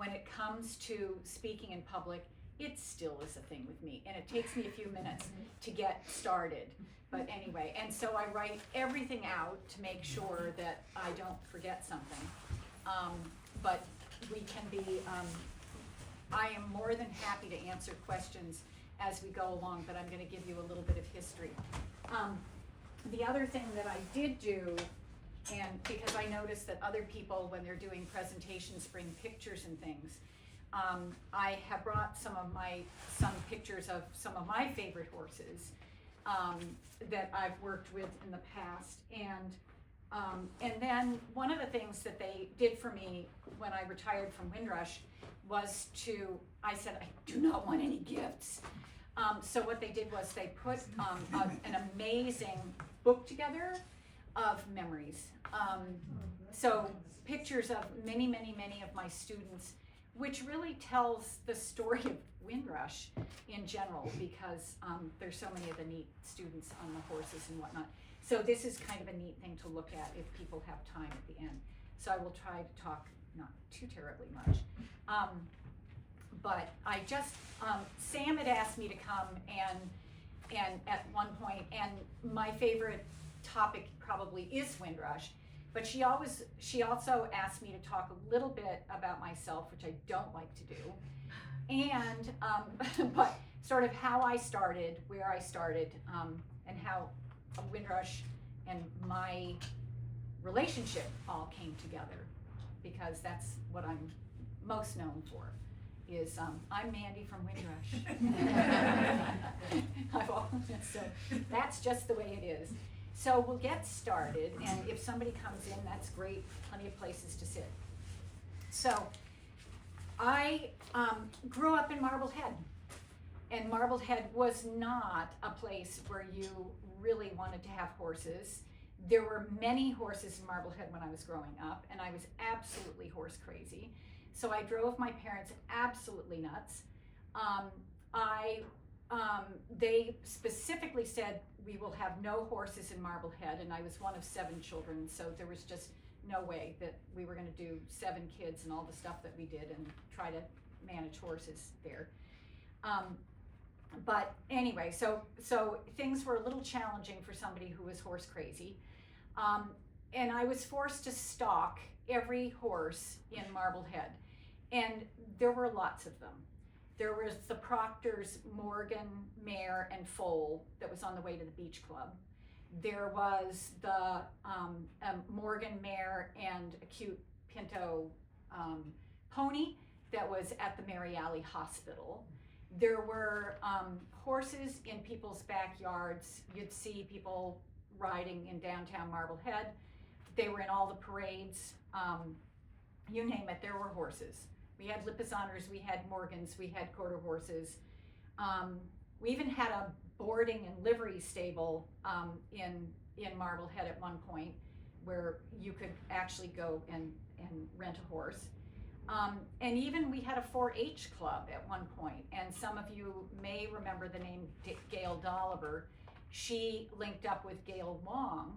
when it comes to speaking in public, it still is a thing with me, and it takes me a few minutes to get started. But anyway, and so I write everything out to make sure that I don't forget something. But we can be, I am more than happy to answer questions as we go along, but I'm going to give you a little bit of history. The other thing that I did do, and because I noticed that other people, when they're doing presentations, bring pictures and things, I have brought some pictures of some of my favorite horses that I've worked with in the past. And then one of the things that they did for me when I retired from Windrush was I said, I do not want any gifts. So what they did was they put an amazing book together of memories. So pictures of many of my students, which really tells the story of Windrush in general, because there's so many of the neat students on the horses and whatnot. So this is kind of a neat thing to look at if people have time at the end. So I will try to talk not too terribly much. But I just, Sam had asked me to come and at one point, and my favorite topic probably is Windrush, but she also asked me to talk a little bit about myself, which I don't like to do, and but sort of how I started, where I started, and how Windrush and my relationship all came together, because that's what I'm most known for. Is I'm Mandy from Windrush. So that's just the way it is. So we'll get started, and if somebody comes in, that's great, plenty of places to sit. So I grew up in Marblehead, and Marblehead was not a place where you really wanted to have horses. There were many horses in Marblehead when I was growing up, and I was absolutely horse crazy. So I drove my parents absolutely nuts. They specifically said we will have no horses in Marblehead, and I was one of 7 children, so there was just no way that we were going to do 7 kids and all the stuff that we did and try to manage horses there. But anyway, so things were a little challenging for somebody who was horse crazy, and I was forced to stalk every horse in Marblehead. And there were lots of them. There was the Proctor's Morgan mare and foal that was on the way to the beach club. There was the Morgan mare and a cute Pinto pony that was at the Mary Alley Hospital. There were horses in people's backyards. You'd see people riding in downtown Marblehead. They were in all the parades. You name it, there were horses. We had Lipizaners, we had Morgans, we had quarter horses. We even had a boarding and livery stable in Marblehead at one point, where you could actually go and rent a horse. And even we had a 4-H club at one point, and some of you may remember the name Gail Dolliver. She linked up with Gail Long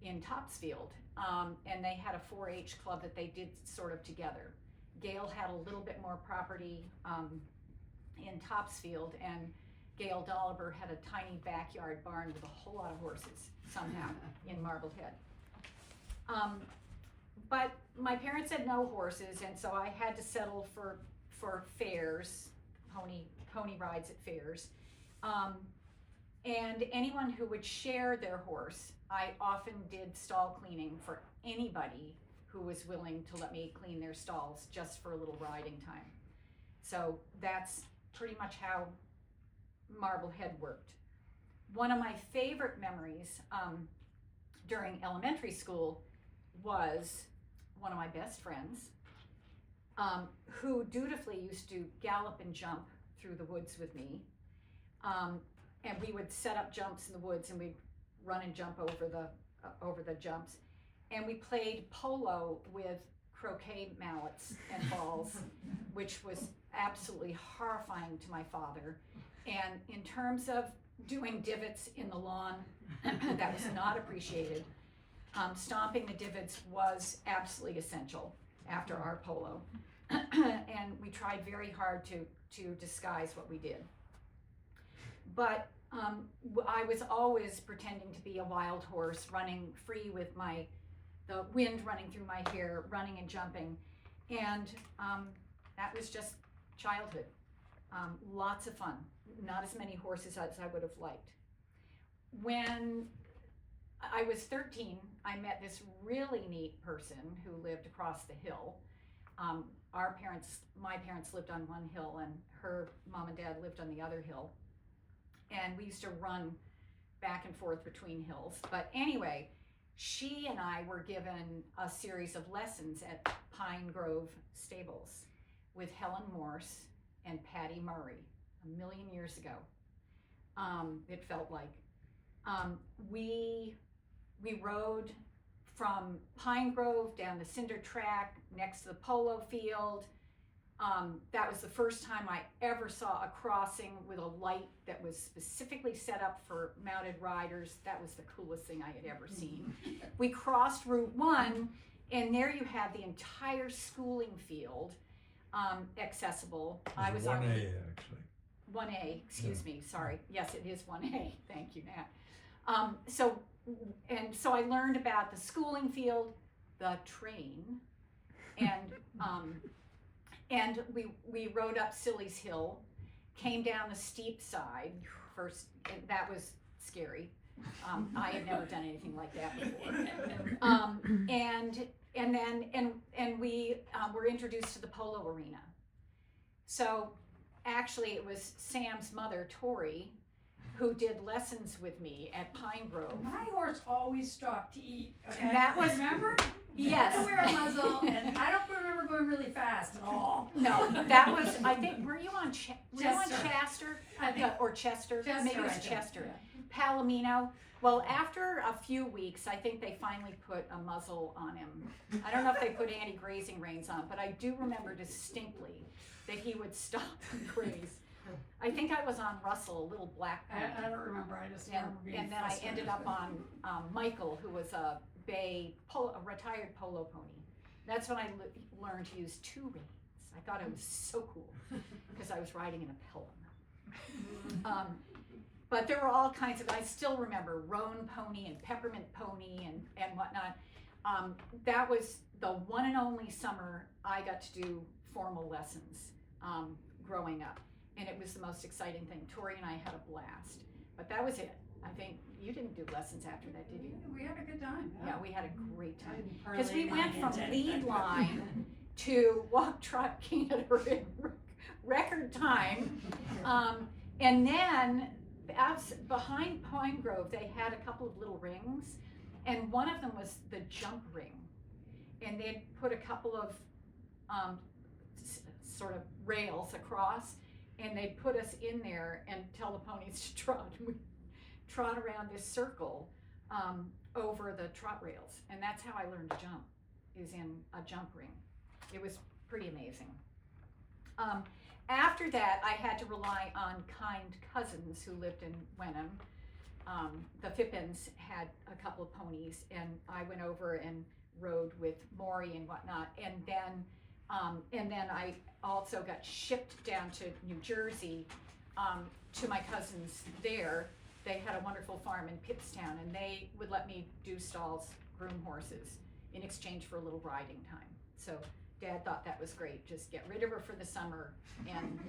in Topsfield, and they had a 4-H club that they did sort of together. Gail had a little bit more property in Topsfield, and Gail Dolliver had a tiny backyard barn with a whole lot of horses somehow in Marblehead. But my parents had no horses, and so I had to settle for fairs, pony rides at fairs. And anyone who would share their horse, I often did stall cleaning for anybody who was willing to let me clean their stalls just for a little riding time. So that's pretty much how Marblehead worked. One of my favorite memories during elementary school was one of my best friends who dutifully used to gallop and jump through the woods with me. And we would set up jumps in the woods, and we'd run and jump over the jumps. And we played polo with croquet mallets and balls, which was absolutely horrifying to my father. And in terms of doing divots in the lawn, that was not appreciated. Stomping the divots was absolutely essential after our polo. and we tried very hard to disguise what we did. But I was always pretending to be a wild horse, running free with the wind running through my hair, running and jumping. And that was just childhood. Lots of fun. Not as many horses as I would have liked. When I was 13, I met this really neat person who lived across the hill. My parents lived on one hill, and her mom and dad lived on the other hill. And we used to run back and forth between hills. But anyway, she and I were given a series of lessons at Pine Grove Stables with Helen Morse and Patty Murray 1,000,000 years ago. It felt like. We rode from Pine Grove down the cinder track next to the polo field. That was the first time I ever saw a crossing with a light that was specifically set up for mounted riders. That was the coolest thing I had ever seen. We crossed Route 1, and there you have the entire schooling field accessible. I was 1A, on actually. 1A, excuse me, sorry. Yes, it is 1A. Thank you, Nat. So I learned about the schooling field, the train, and we rode up Silly's Hill, came down the steep side first. That was scary. I had never done anything like that before. And we were introduced to the polo arena. So actually, it was Sam's mother, Tori, who did lessons with me at Pine Grove. My horse always stopped to eat. Okay? And that was, remember? Yes. He had to wear a muzzle, and I don't remember going really fast at all. No, that was, I think, were you on Chester? I think. Or Chester? Chester, Maybe it was I think. Chester. Yeah. Palomino. Well, after a few weeks, I think they finally put a muzzle on him. I don't know if they put anti-grazing reins on, but I do remember distinctly that he would stop and graze. I think I was on Russell, a little black pony. I don't remember. I just remember being And then I frustrated. ended up on Michael, who was a retired polo pony. That's when I learned to use 2 reins. I thought it was so cool because I was riding in a Pelham. But there were all kinds of, I still remember roan pony and peppermint pony and whatnot. That was the one and only summer I got to do formal lessons growing up. And it was the most exciting thing. Tori and I had a blast. But that was it. I think you didn't do lessons after that, did you? We had a good time. Yeah, we had a great time. didn't Because we parlay went mine from into lead anything. line to walk, trot, canter in record time. And then behind Pine Grove, they had a couple of little rings. And one of them was the jump ring. And they'd put a couple of sort of rails across. And they'd put us in there and tell the ponies to trot. And we trot around this circle over the trot rails. And that's how I learned to jump, is in a jump ring. It was pretty amazing. After that, I had to rely on kind cousins who lived in Wenham. The Phippins had a couple of ponies, and I went over and rode with Maury and whatnot. And then I also got shipped down to New Jersey to my cousins there. They had a wonderful farm in Pittstown, and they would let me do stalls, groom horses, in exchange for a little riding time. So Dad thought that was great. Just get rid of her for the summer, and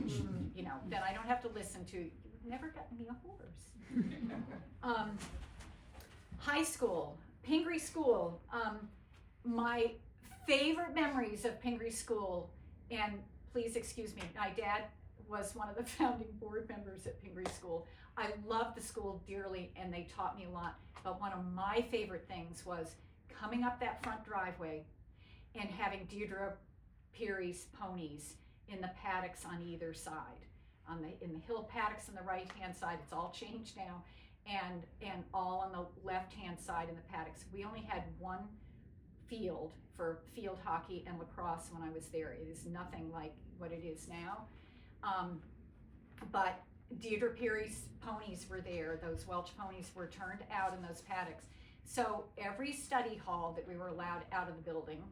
then I don't have to listen to, "You've never gotten me a horse." High school, Pingree School. My favorite memories of Pingree School, and please excuse me, my dad was one of the founding board members at Pingree School. I loved the school dearly, and they taught me a lot. But one of my favorite things was coming up that front driveway and having Deirdre Peary's ponies in the paddocks on either side. In the hill paddocks on the right-hand side, it's all changed now, and all on the left-hand side in the paddocks. We only had one field for field hockey and lacrosse when I was there. It is nothing like what it is now. But Deirdre Peary's ponies were there. Those Welch ponies were turned out in those paddocks. So every study hall that we were allowed out of the building,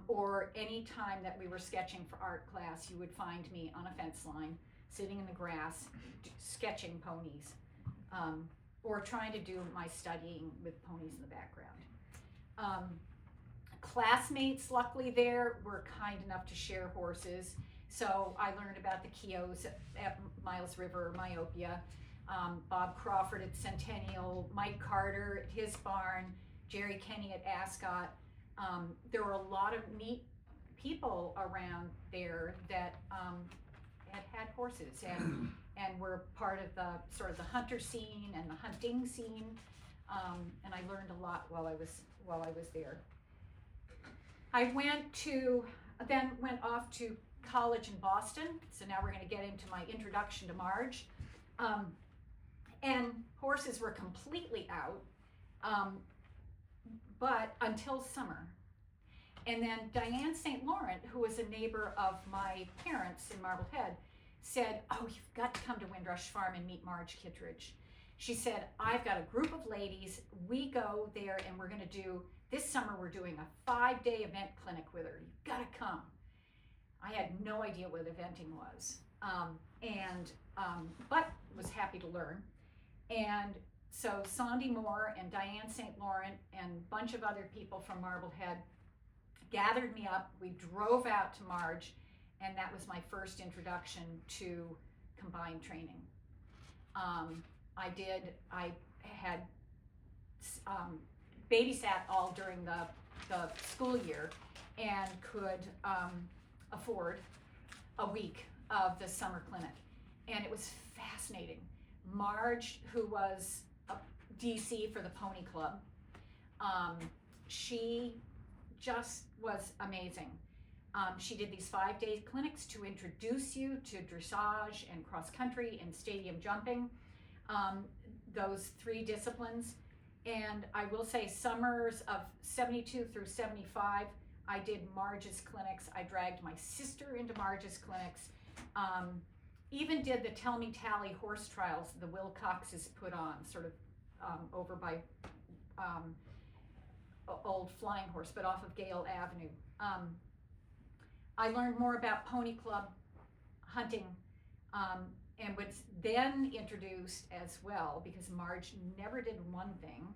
or any time that we were sketching for art class, you would find me on a fence line, sitting in the grass, sketching ponies, or trying to do my studying with ponies in the background. Classmates, luckily there, were kind enough to share horses. So I learned about the Keoghs at Miles River, Myopia, Bob Crawford at Centennial, Mike Carter at his barn, Jerry Kenny at Ascot. There were a lot of neat people around there that had horses and were part of the sort of the hunter scene and the hunting scene. And I learned a lot while I was there. I then went off to college in Boston. So now we're going to get into my introduction to Marge. And horses were completely out, but until summer. And then Diane St. Laurent, who was a neighbor of my parents in Marblehead, said, "Oh, you've got to come to Windrush Farm and meet Marge Kittredge." She said, "I've got a group of ladies. We go there and we're going to do, this summer we're doing a 5-day event clinic with her. You've got to come." I had no idea what eventing was, but was happy to learn. And so Sandy Moore and Diane St. Laurent and a bunch of other people from Marblehead gathered me up. We drove out to Marge, and that was my first introduction to combined training. I had babysat all during the school year and could afford a week of the summer clinic, and it was fascinating. Marge, who was a DC for the Pony Club, she just was amazing. She did these 5-day clinics to introduce you to dressage and cross country and stadium jumping, those 3 disciplines. And I will say summers of 72 through 75, I did Marge's clinics. I dragged my sister into Marge's clinics. Even did the Tell Me Tally horse trials the Wilcoxes put on, sort of over by Old Flying Horse, but off of Gale Avenue. I learned more about Pony Club hunting, and was then introduced as well, because Marge never did one thing,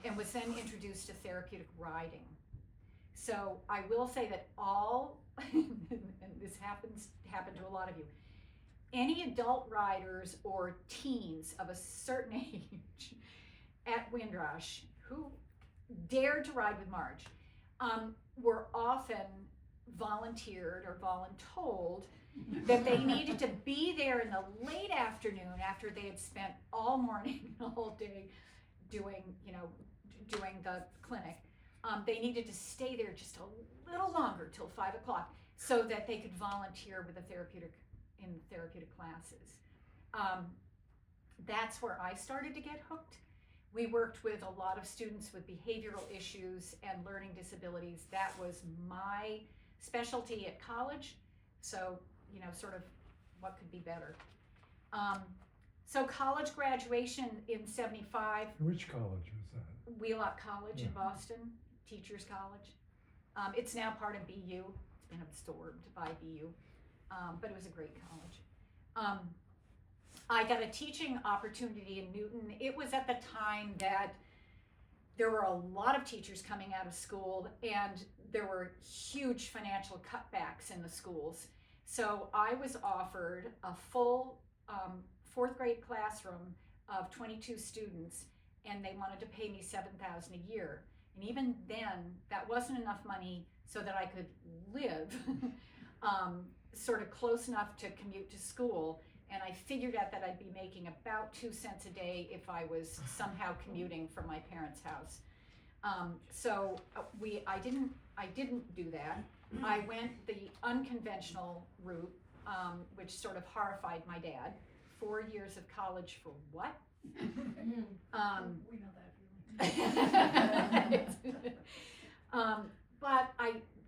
and was then introduced to therapeutic riding. So I will say that and this happened to a lot of you, any adult riders or teens of a certain age at Windrush who dared to ride with Marge were often volunteered or voluntold that they needed to be there in the late afternoon after they had spent all morning and all day doing the clinic. They needed to stay there just a little longer, till 5 o'clock, so that they could volunteer with the therapeutic classes. That's where I started to get hooked. We worked with a lot of students with behavioral issues and learning disabilities. That was my specialty at college. So, sort of what could be better. So college graduation in 75. Which college was that? Wheelock College in Boston, Teachers College. It's now part of BU. It's been absorbed by BU, but it was a great college. I got a teaching opportunity in Newton. It was at the time that there were a lot of teachers coming out of school, and there were huge financial cutbacks in the schools. So I was offered a full 4th grade classroom of 22 students, and they wanted to pay me $7,000 a year. And even then, that wasn't enough money so that I could live sort of close enough to commute to school. And I figured out that I'd be making about 2 cents a day if I was somehow commuting from my parents' house. So I didn't do that. I went the unconventional route, which sort of horrified my dad. 4 years of college for what? We know that feeling. But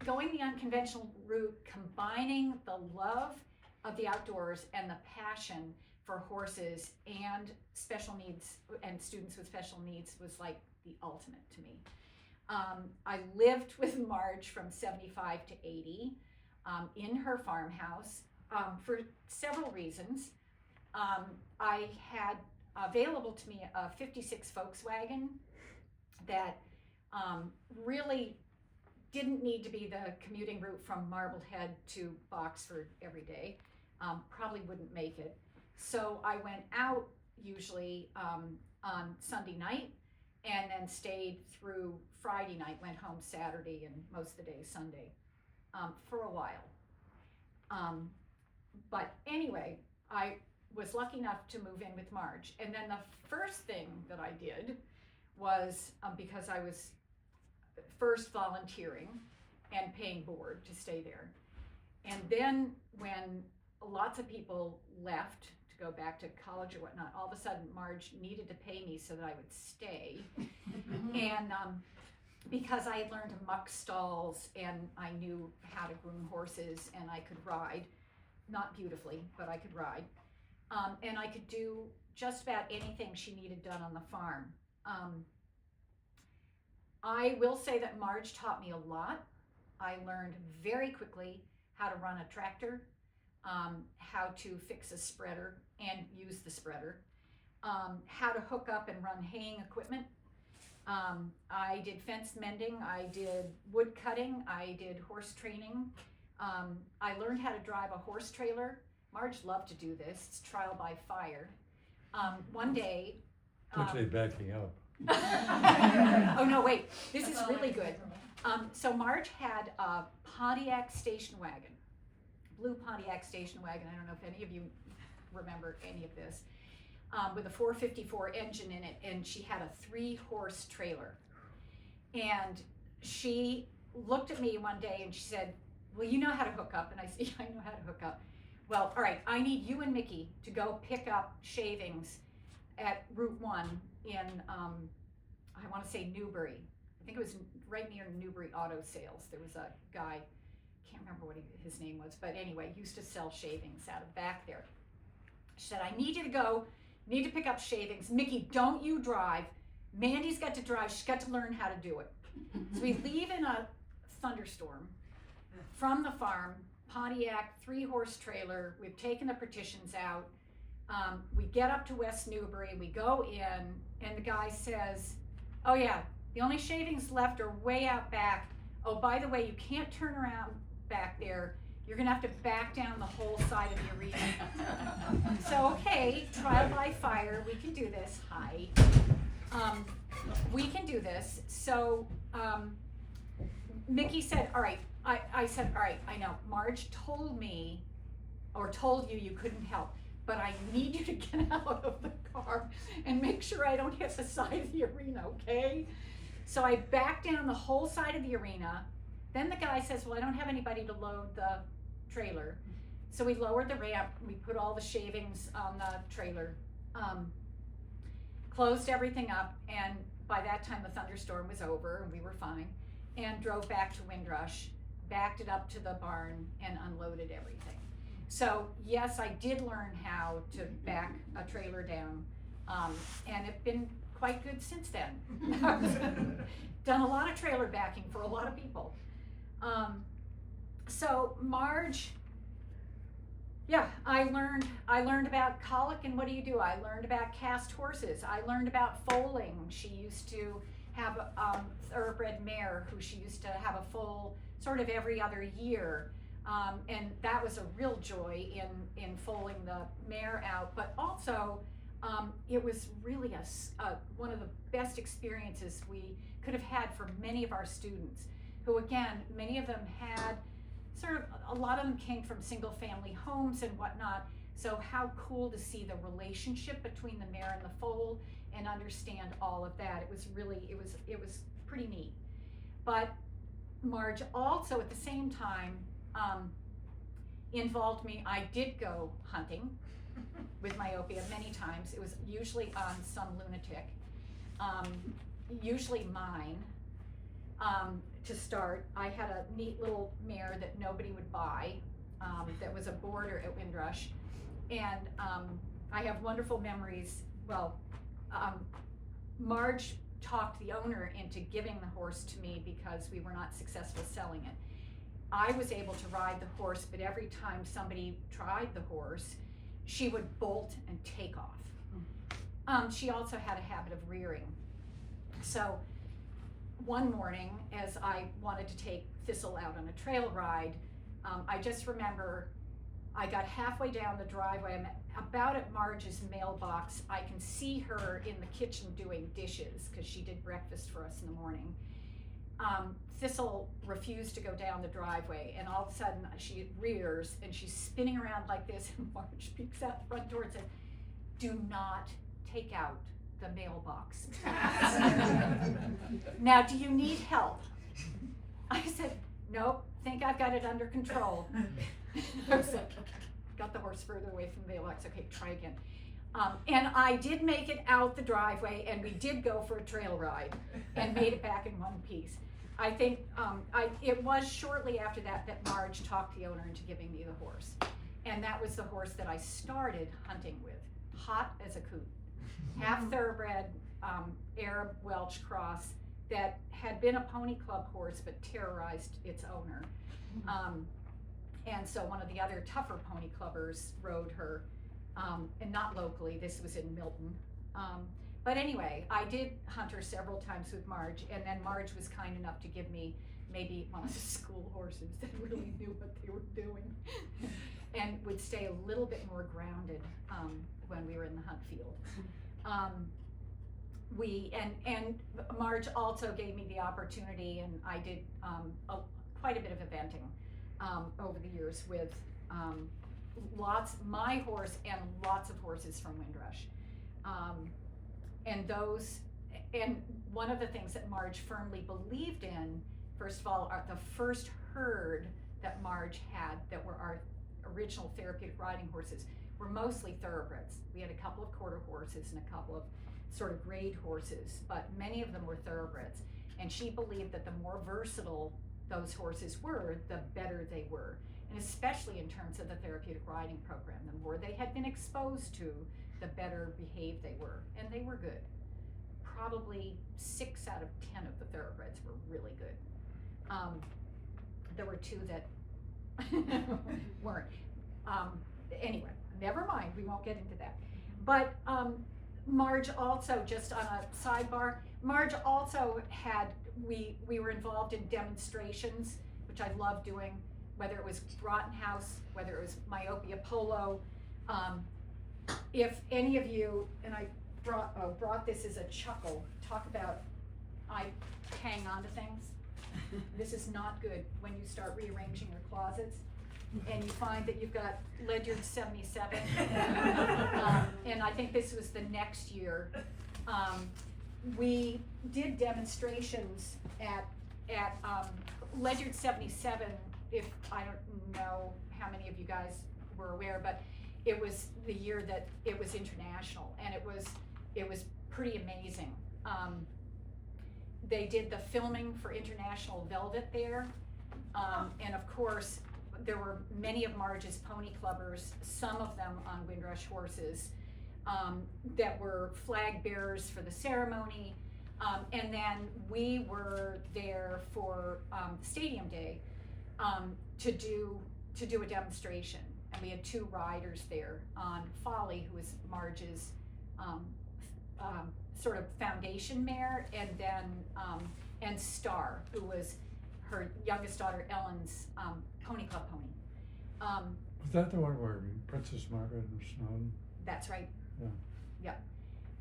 going the unconventional route, combining the love of the outdoors and the passion for horses and special needs and students with special needs, was like the ultimate to me. I lived with Marge from 75 to 80 in her farmhouse for several reasons. I had available to me a 56 Volkswagen that really didn't need to be the commuting route from Marblehead to Boxford every day. Probably wouldn't make it. So I went out usually on Sunday night and then stayed through Friday night, went home Saturday and most of the day Sunday for a while. But anyway, I was lucky enough to move in with Marge. And then the first thing that I did was, because I was first volunteering and paying board to stay there. And then when lots of people left to go back to college or whatnot, all of a sudden Marge needed to pay me so that I would stay. And because I had learned to muck stalls and I knew how to groom horses and I could ride, not beautifully, but I could ride. And I could do just about anything she needed done on the farm. I will say that Marge taught me a lot. I learned very quickly how to run a tractor, how to fix a spreader and use the spreader, how to hook up and run haying equipment. I did fence mending, I did wood cutting, I did horse training. I learned how to drive a horse trailer. Marge loved to do this. It's trial by fire. One day... Actually backing up. Oh no, wait, this is really good. So Marge had a Pontiac station wagon, blue Pontiac station wagon. I don't know if any of you remember any of this, with a 454 engine in it, and she had a 3-horse trailer. And she looked at me one day and she said, well, you know how to hook up. And I said, yeah, I know how to hook up. Well, all right, I need you and Mickey to go pick up shavings at Route 1 in, I want to say Newbury. I think it was right near Newbury Auto Sales. There was a guy, can't remember what his name was, but anyway, used to sell shavings out of back there. She said, I need you to go, need to pick up shavings. Mickey, don't you drive. Mandy's got to drive. She's got to learn how to do it. So we leave in a thunderstorm from the farm, Pontiac 3-horse trailer. We've taken the partitions out. We get up to West Newbury, we go in, and the guy says, oh yeah, the only shavings left are way out back. Oh, by the way, you can't turn around back there. You're gonna have to back down the whole side of the arena. So, okay, trial by fire, we can do this. Hi. We can do this. So, Mickey said, all right, I said, all right, I know, Marge told me, or told you couldn't help, but I need you to get out of the car and make sure I don't hit the side of the arena, okay? So I backed down the whole side of the arena. Then the guy says, well, I don't have anybody to load the trailer. So we lowered the ramp, we put all the shavings on the trailer, closed everything up, and by that time the thunderstorm was over and we were fine, and drove back to Windrush, backed it up to the barn and unloaded everything. So yes, I did learn how to back a trailer down, and it's been quite good since then. Done a lot of trailer backing for a lot of people. So Marge, yeah, I learned about colic and what do you do? I learned about cast horses. I learned about foaling. She used to have a thoroughbred mare who she used to have a foal sort of every other year. And that was a real joy in foaling the mare out, but also it was really one of the best experiences we could have had for many of our students, who again, many of them had a lot of them came from single family homes and whatnot, so how cool to see the relationship between the mare and the foal and understand all of that. It was really, it was pretty neat. But Marge also at the same time involved me. I did go hunting with myopia many times. It was usually on some lunatic, usually mine. To start, I had a neat little mare that nobody would buy, that was a boarder at Windrush, and I have wonderful memories. Well, Marge talked the owner into giving the horse to me because we were not successful selling it. I was able to ride the horse, but every time somebody tried the horse, she would bolt and take off. She also had a habit of rearing. So one morning, as I wanted to take Thistle out on a trail ride, I just remember I got halfway down the driveway. I'm about at Marge's mailbox. I can see her in the kitchen doing dishes because she did breakfast for us in the morning. Thistle refused to go down the driveway, and all of a sudden she rears and she's spinning around like this, and Marge peeks out the front door and says, "Do not take out the mailbox." "Now, do you need help?" I said, "Nope, think I've got it under control." I was like, got the horse further away from the mailbox. Okay, try again. And I did make it out the driveway, and we did go for a trail ride and made it back in one piece. I think it was shortly after that that Marge talked the owner into giving me the horse. And that was the horse that I started hunting with, hot as a coot. Half thoroughbred, Arab Welsh cross that had been a pony club horse but terrorized its owner. And so one of the other tougher pony clubbers rode her, and not locally, this was in Milton. But anyway, I did hunt her several times with Marge, and then Marge was kind enough to give me maybe one of the school horses that really knew what they were doing and would stay a little bit more grounded when we were in the hunt field. And Marge also gave me the opportunity, and I did quite a bit of eventing over the years with my horse and lots of horses from Windrush. And one of the things that Marge firmly believed in, first of all, the first herd that Marge had that were our original therapeutic riding horses were mostly thoroughbreds. We had a couple of quarter horses and a couple of sort of grade horses, but many of them were thoroughbreds. And she believed that the more versatile those horses were, the better they were. And especially in terms of the therapeutic riding program, the more they had been exposed to, the better behaved they were. And they were good. Probably 6 out of 10 of the thoroughbreds were really good. There were 2 that weren't. Anyway, never mind, we won't get into that. But Marge also, just on a sidebar, Marge also had, we were involved in demonstrations, which I love doing, whether it was Broughton House, whether it was Myopia Polo. If any of you, and I brought this as a chuckle, talk about I hang on to things. This is not good when you start rearranging your closets and you find that you've got Ledyard 77. And I think this was the next year. We did demonstrations at Ledyard 77. If I don't know how many of you guys were aware, but it was the year that it was international, and it was pretty amazing. They did the filming for International Velvet there, and of course there were many of Marge's pony clubbers, some of them on Windrush horses, that were flag bearers for the ceremony, and then we were there for Stadium Day to do a demonstration. And we had 2 riders there, on Folly, who was Marge's sort of foundation mare, and then and Star, who was her youngest daughter Ellen's pony club pony. Was that the one where Princess Margaret and Snowden? That's right. Yeah.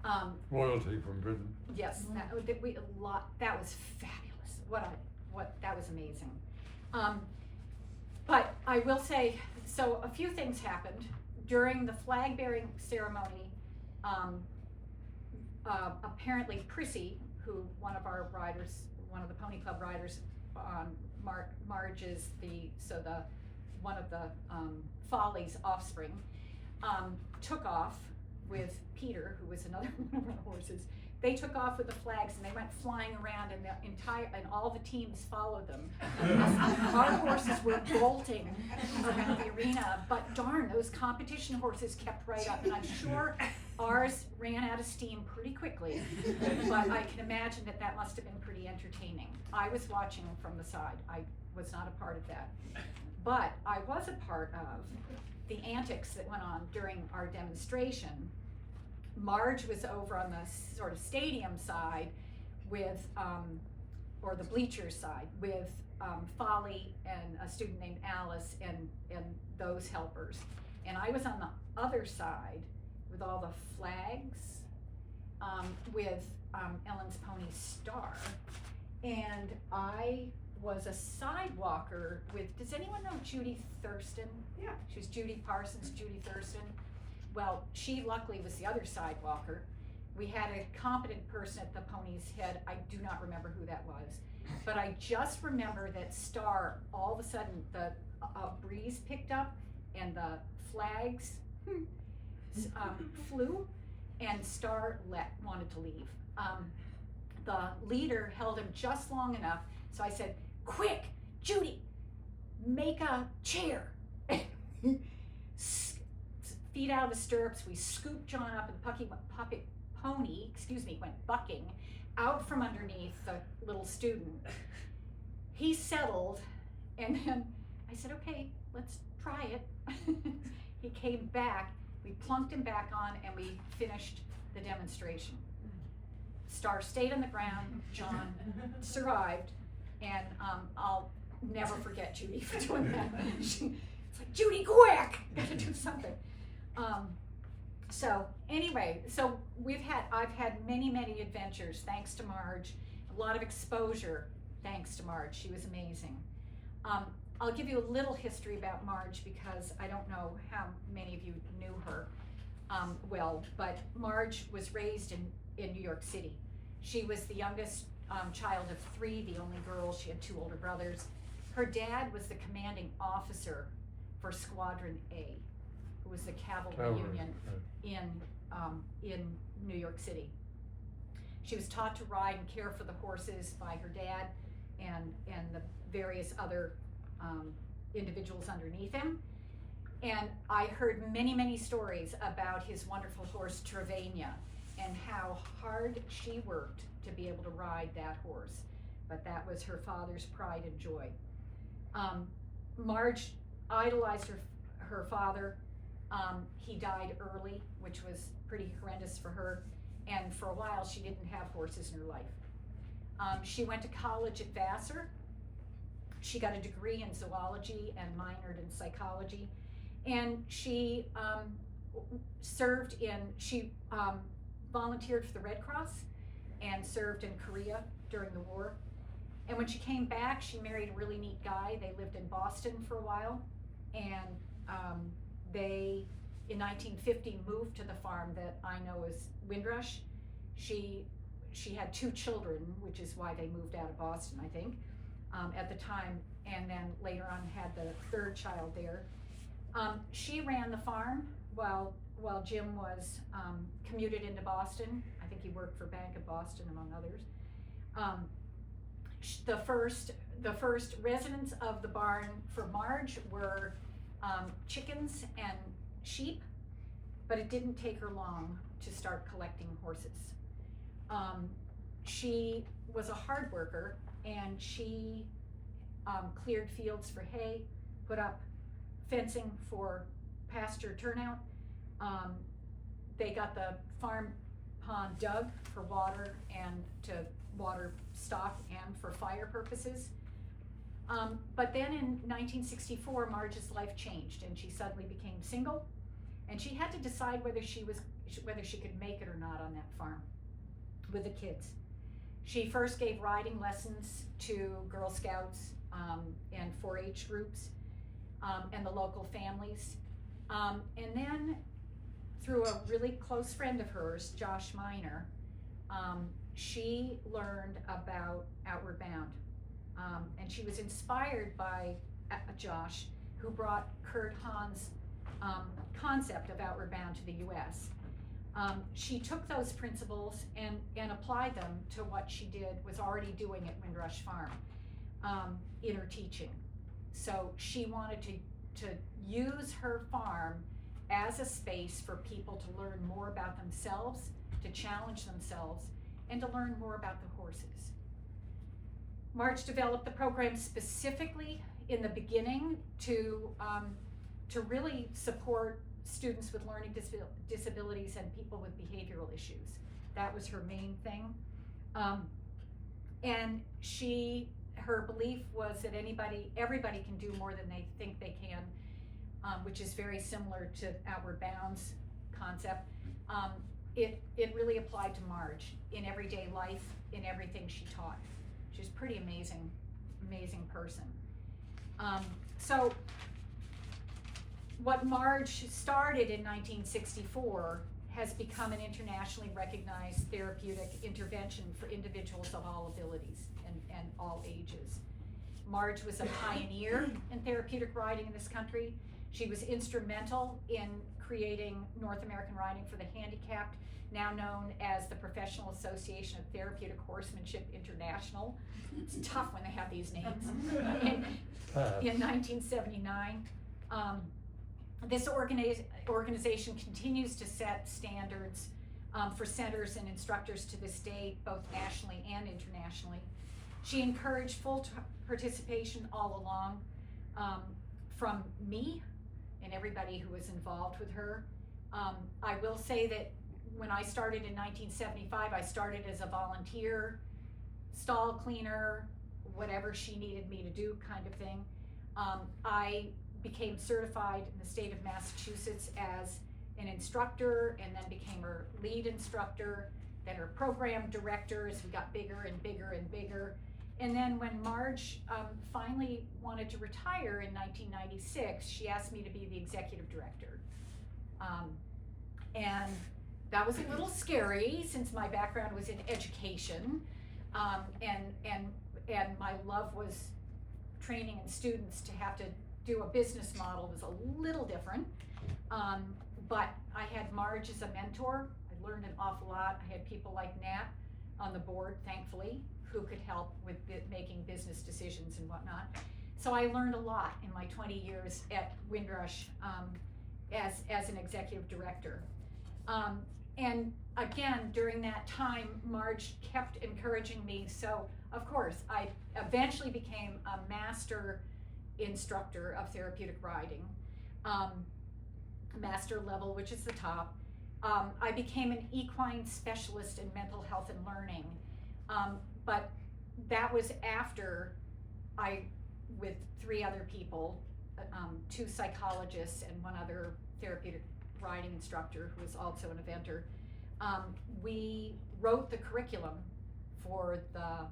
Yeah. Royalty from Britain. Yes, that was fabulous. That was amazing. But I will say, so a few things happened during the flag bearing ceremony. Apparently Prissy, who one of the pony club riders, Marge is one of the Folly's offspring, took off with Peter, who was another one of our horses. They took off with the flags and they went flying around, and all the teams followed them. Our horses were bolting around the arena, but darn, those competition horses kept right up. And I'm sure Ours ran out of steam pretty quickly, but I can imagine that must have been pretty entertaining. I was watching from the side. I was not a part of that. But I was a part of the antics that went on during our demonstration. Marge was over on the sort of stadium side with, or the bleachers side, with Folly and a student named Alice and those helpers. And I was on the other side with all the flags, with Ellen's pony Star. And I was a sidewalker with, does anyone know Judy Thurston? Yeah. She was Judy Parsons, Judy Thurston. Well, she luckily was the other sidewalker. We had a competent person at the pony's head. I do not remember who that was. But I just remember that Star, all of a sudden, the breeze picked up and the flags flew, and Star wanted to leave. The leader held him just long enough, so I said, "Quick, Judy, make a chair." Feet out of the stirrups, we scooped John up, and the pony went bucking out from underneath the little student. He settled, and then I said, "Okay, let's try it." He came back, we plunked him back on, and we finished the demonstration. Star stayed on the ground, John survived, and I'll never forget Judy for doing that. It's like, "Judy, quick, gotta do something." So anyway, so I've had many adventures thanks to Marge, a lot of exposure thanks to Marge. She was amazing. I'll give you a little history about Marge because I don't know how many of you knew her well, but Marge was raised in New York City. She was the youngest child of 3, the only girl. She had 2 older brothers. Her dad was the commanding officer for Squadron A, who was the cavalry union in New York City. She was taught to ride and care for the horses by her dad and the various other individuals underneath him. And I heard many stories about his wonderful horse Trevania and how hard she worked to be able to ride that horse. But that was her father's pride and joy. Marge idolized her father. He died early, which was pretty horrendous for her. And for a while, she didn't have horses in her life. She went to college at Vassar. She got a degree in zoology and minored in psychology. And she volunteered for the Red Cross and served in Korea during the war. And when she came back, she married a really neat guy. They lived in Boston for a while. And they, in 1950, moved to the farm that I know as Windrush. She had 2 children, which is why they moved out of Boston, I think, at the time, and then later on had the 3rd child there. She ran the farm while Jim was commuted into Boston. I think he worked for Bank of Boston, among others. The first residents of the barn for Marge were chickens and sheep, but it didn't take her long to start collecting horses. She was a hard worker, and she cleared fields for hay, put up fencing for pasture turnout. They got the farm pond dug for water and to water stock and for fire purposes. But then in 1964, Marge's life changed, and she suddenly became single, and she had to decide whether she could make it or not on that farm with the kids. She first gave riding lessons to Girl Scouts and 4-H groups and the local families. And then through a really close friend of hers, Josh Miner, she learned about Outward Bound. And she was inspired by Josh, who brought Kurt Hahn's concept of Outward Bound to the US. She took those principles and applied them to what she was already doing at Windrush Farm in her teaching. So she wanted to use her farm as a space for people to learn more about themselves, to challenge themselves, and to learn more about the horses. Marge developed the program specifically in the beginning to really support students with learning disabilities and people with behavioral issues. That was her main thing. And her belief was that everybody can do more than they think they can, which is very similar to Outward Bound's concept. It really applied to Marge in everyday life, in everything she taught. She's a pretty amazing person. So what Marge started in 1964 has become an internationally recognized therapeutic intervention for individuals of all abilities and all ages. Marge was a pioneer in therapeutic riding in this country. She was instrumental in creating North American Riding for the Handicapped, now known as the Professional Association of Therapeutic Horsemanship International. It's tough when they have these names. In 1979. This organization continues to set standards for centers and instructors to this day, both nationally and internationally. She encouraged full participation all along from me and everybody who was involved with her. I will say that when I started in 1975, I started as a volunteer, stall cleaner, whatever she needed me to do kind of thing. I became certified in the state of Massachusetts as an instructor, and then became her lead instructor, then her program director as we got bigger and bigger and bigger. And then when Marge finally wanted to retire in 1996, she asked me to be the executive director. And that was a little scary since my background was in education, and my love was training in students. To have to do a business model was a little different, but I had Marge as a mentor. I learned an awful lot. I had people like Nat on the board, thankfully, who could help with making business decisions and whatnot. So I learned a lot in my 20 years at Windrush as an executive director. And again, during that time, Marge kept encouraging me. So of course, I eventually became a master instructor of therapeutic riding, master level, which is the top. I became an equine specialist in mental health and learning, but that was after with 3 other people, 2 psychologists and 1 other therapeutic riding instructor who was also an eventer, we wrote the curriculum for the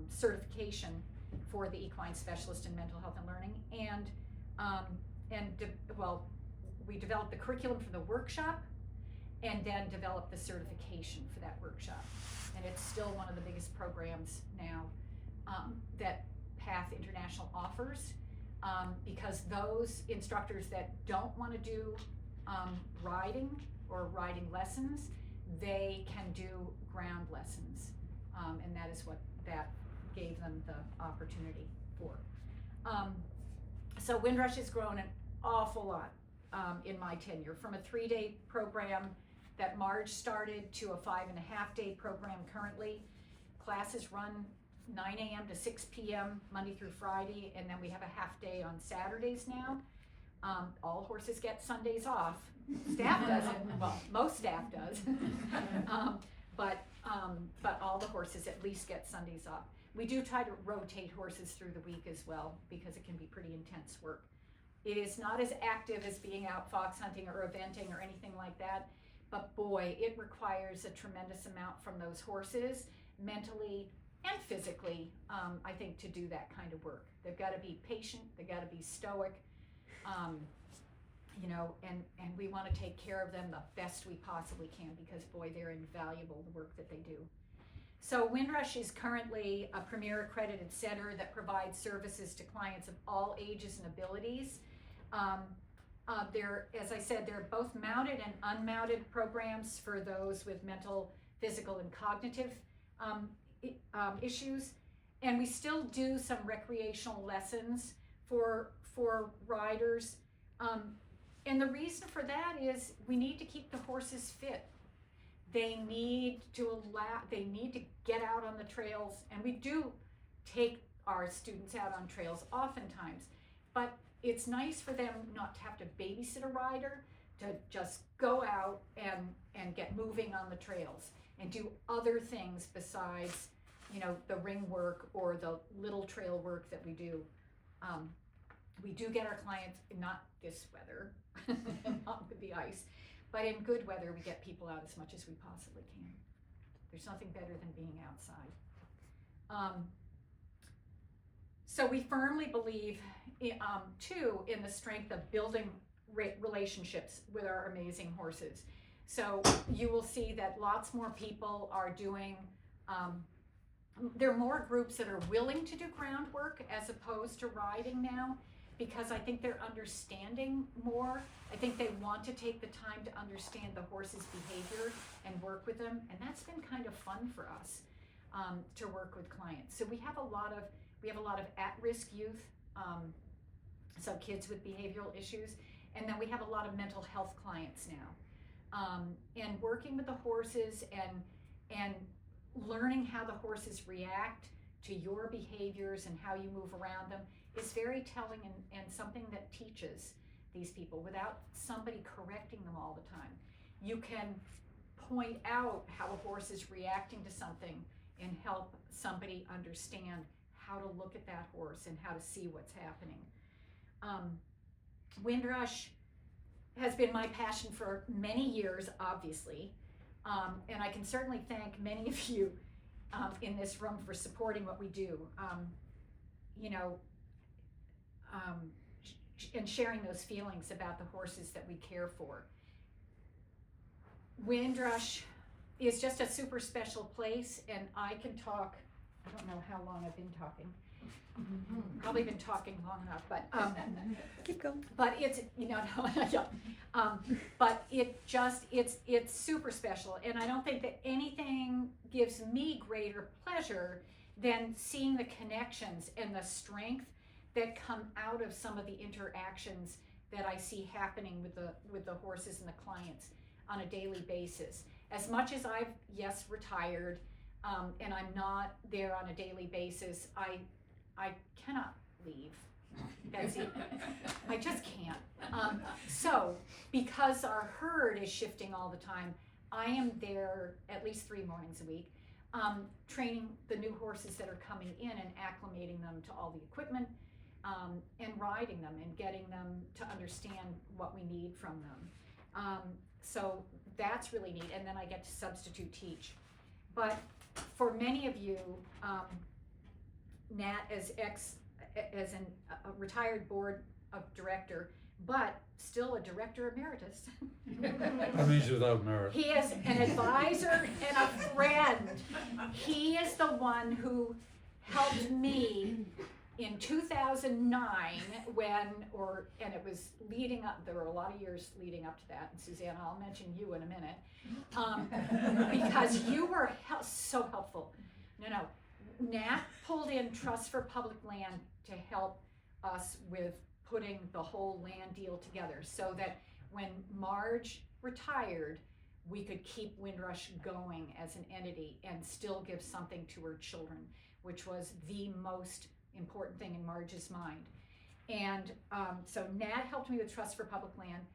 certification for the equine specialist in mental health and learning, we developed the curriculum for the workshop, and then developed the certification for that workshop. And it's still one of the biggest programs now that Path International offers, because those instructors that don't want to do riding or riding lessons, they can do ground lessons, and that is what that gave them the opportunity for. So Windrush has grown an awful lot in my tenure, from a 3-day program that Marge started to a 5.5-day program currently. Classes run 9 a.m. to 6 p.m. Monday through Friday, and then we have a half day on Saturdays now. All horses get Sundays off. Staff doesn't. Well, most staff does. But all the horses at least get Sundays off. We do try to rotate horses through the week as well, because it can be pretty intense work. It is not as active as being out fox hunting or eventing or anything like that, but boy, it requires a tremendous amount from those horses, mentally and physically, I think, to do that kind of work. They've got to be patient, they've got to be stoic, and we want to take care of them the best we possibly can, because boy, they're invaluable, the work that they do. So Windrush is currently a premier accredited center that provides services to clients of all ages and abilities. As I said, there are both mounted and unmounted programs for those with mental, physical, and cognitive issues. And we still do some recreational lessons for riders. And the reason for that is we need to keep the horses fit. They need to get out on the trails, and we do take our students out on trails oftentimes, but it's nice for them not to have to babysit a rider, to just go out and get moving on the trails and do other things besides, the ring work or the little trail work that we do. We do get our clients, not this weather, not with the ice, but in good weather, we get people out as much as we possibly can. There's nothing better than being outside. So we firmly believe, too, in the strength of building relationships with our amazing horses. So you will see that lots more people are doing, there are more groups that are willing to do groundwork as opposed to riding now, because I think they're understanding more. I think they want to take the time to understand the horse's behavior and work with them, and that's been kind of fun for us, to work with clients. So we have a lot of at-risk youth, so kids with behavioral issues, and then we have a lot of mental health clients now. And working with the horses and learning how the horses react to your behaviors and how you move around them is very telling and something that teaches these people without somebody correcting them all the time. You can point out how a horse is reacting to something and help somebody understand how to look at that horse and how to see what's happening. Windrush has been my passion for many years, obviously, and I can certainly thank many of you in this room for supporting what we do, and sharing those feelings about the horses that we care for. Windrush is just a super special place, and I can talk, I don't know how long I've been talking. Probably been talking long enough, but keep going. But it's but it's super special, and I don't think that anything gives me greater pleasure than seeing the connections and the strength that come out of some of the interactions that I see happening with the horses and the clients on a daily basis. As much as I've retired, and I'm not there on a daily basis, I cannot leave. That's it. I just can't. So, because our herd is shifting all the time, I am there at least 3 mornings a week, training the new horses that are coming in and acclimating them to all the equipment, and riding them and getting them to understand what we need from them. So that's really neat, and then I get to substitute teach. But for many of you, Nat as a retired board of director, but still a director emeritus. That means without merit. He is an advisor and a friend. He is the one who helped me in 2009 and it was leading up, there were a lot of years leading up to that, and Susanna, I'll mention you in a minute, because you were so helpful. No, Nat pulled in Trust for Public Land to help us with putting the whole land deal together so that when Marge retired, we could keep Windrush going as an entity and still give something to her children, which was the most important thing in Marge's mind. And so Nat helped me with Trust for Public Land.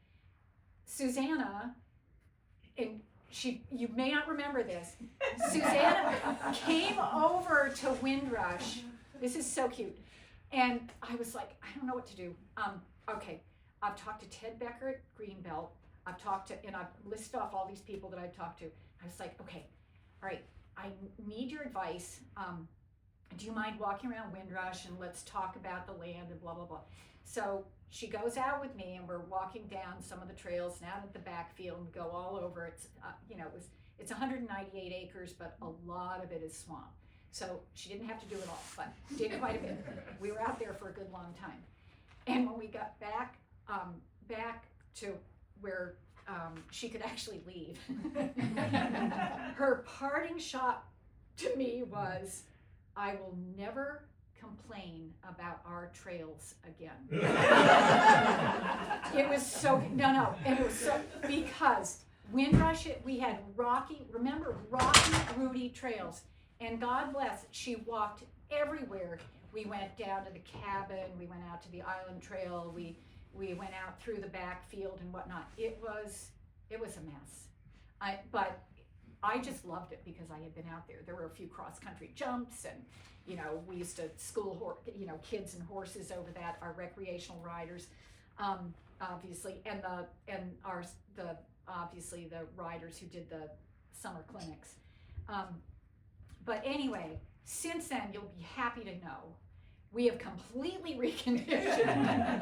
Susanna, and you may not remember this, Susanna came over to Windrush. This is so cute. And I was like, I don't know what to do. Okay, I've talked to Ted Becker at Greenbelt. And I've listed off all these people that I've talked to. I was like, okay, all right, I need your advice. Do you mind walking around Windrush and let's talk about the land and blah, blah, blah. So she goes out with me and we're walking down some of the trails and out at the backfield and go all over. It's, it's 198 acres, but a lot of it is swamp. So she didn't have to do it all, but did quite a bit. We were out there for a good long time. And when we got back to where she could actually leave, her parting shot to me was, I will never complain about our trails again. It was so, no, and it was so, because Windrush, we had rocky, rooty trails. And God bless, she walked everywhere. We went down to the cabin, we went out to the island trail, we went out through the backfield and whatnot. It was a mess. But I just loved it because I had been out there. There were a few cross-country jumps, and we used to school kids and horses over that. Our recreational riders, obviously, and obviously the riders who did the summer clinics. But anyway, since then, you'll be happy to know we have completely reconditioned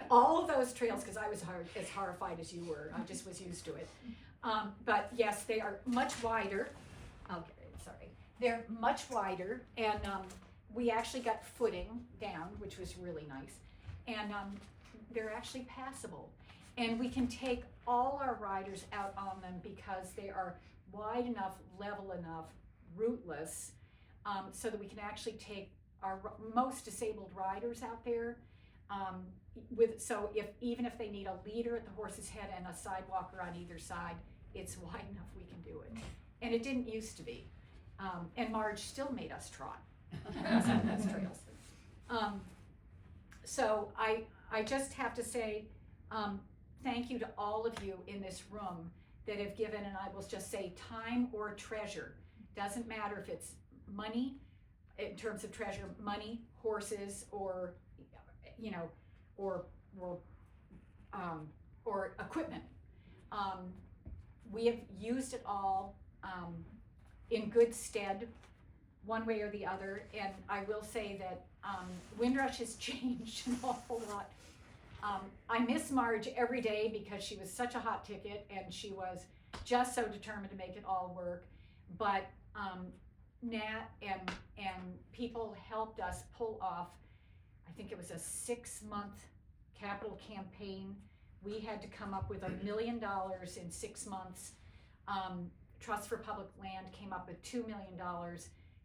all of those trails, because I was as horrified as you were. I just was used to it. But yes, they are much wider. Okay, sorry. They're much wider, and we actually got footing down, which was really nice. And they're actually passable. And we can take all our riders out on them because they are wide enough, level enough, rootless, so that we can actually take our most disabled riders out there. Even if they need a leader at the horse's head and a sidewalker on either side, it's wide enough we can do it. And it didn't used to be. And Marge still made us trot some of those trails. So I just have to say thank you to all of you in this room that have given, and I will just say, time or treasure. Doesn't matter if it's money, in terms of treasure, money, horses, or or equipment. We have used it all in good stead, one way or the other. And I will say that Windrush has changed an awful lot. I miss Marge every day because she was such a hot ticket and she was just so determined to make it all work. But Nat and people helped us pull off, I think it was a 6-month capital campaign. We had to come up with $1 million in 6 months. Trust for Public Land came up with $2 million,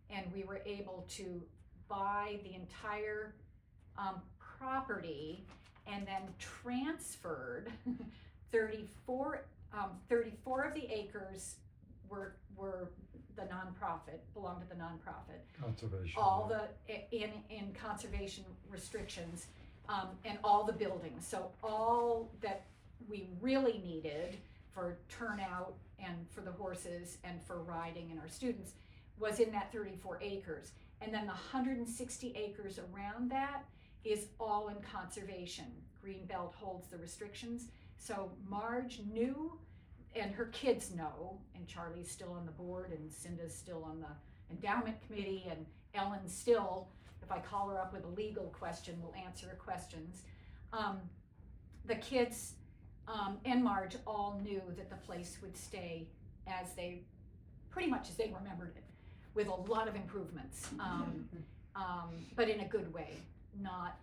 and we were able to buy the entire property and then transferred 34 of the acres were the nonprofit, belonged to the nonprofit. Conservation. All the, in conservation restrictions, and all the buildings. So all that we really needed for turnout and for the horses and for riding and our students was in that 34 acres. And then the 160 acres around that is all in conservation. Greenbelt holds the restrictions. So Marge knew, and her kids know, and Charlie's still on the board, and Cinda's still on the endowment committee, and Ellen still, if I call her up with a legal question, will answer her questions. The kids and Marge all knew that the place would stay pretty much as they remembered it, with a lot of improvements, but in a good way, not